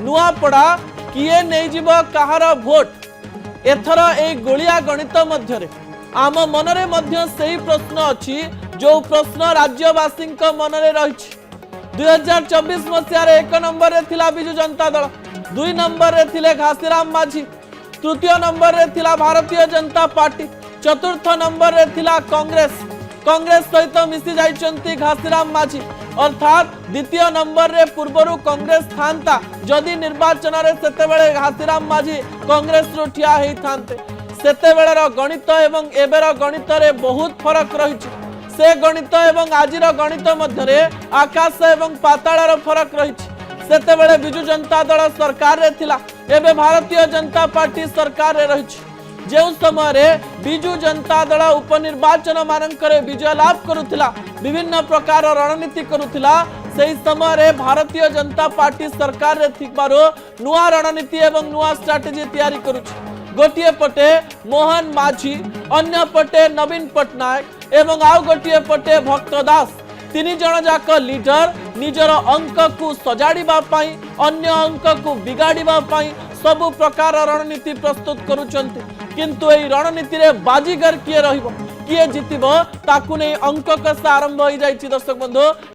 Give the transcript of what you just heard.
नुआपड़ा किए नहीं जीव कहार भोट एथर ए गोलिया गणित मध्य आम मनरे मध्य सही प्रश्न अच्छी जो प्रश्न राज्यवासी मनरे रही 2024 मसीह एक नंबर रे थिला बिजु जनता दल 2 नंबर रे थिले घासीराम माझी तृतीय नंबर रे थिला भारतीय जनता पार्टी चतुर्थ नंबर रे थिला कांग्रेस सहित मिसी जाइचंती घासीराम माझी अर्थात द्वितीय नंबर रे पूर्वरु कांग्रेस थांता जदि निर्वाचन रे सेतेबेले घासीराम माझी कांग्रेस रो ठिया हेई थांते सेतेबेलेर गणित एवं एबेर गणित रे बहुत फरक रहिछि से गणित एवं आजिर गणित मध्य आकाश एवं पाताळर फरक रही सेतेबेले बिजु जनता दल सरकार रे थिला एबे भारतीय जनता पार्टी सरकार रे रही जो समय रे बिजु जनता दल उपनिर्वाचन मानकरे विजय लाभ करुथिला विभिन्न प्रकार रणनीति करुथिला सेही समय रे भारतीय जनता पार्टी सरकार रे थिबारो नुआ रणनीति एवं नुआ स्ट्रेटजी तैयारी करुछि गोटिए पटे मोहन माझी अन्य पटे नवीन पटनायक एवं आउ गोटिए पटे भक्त दास 3 जन जाक लीडर निजर अंक को सजाड़िबा पई अन्य अंक को बिगाड़िबा पई सब प्रकार रणनीति प्रस्तुत करुचंती किंतु एई रणनीति रे बाजीगर किए रहिबो किए जितिबो ताकु नै अंक कसा आरंभ होई जाईछि दर्शक बंधु।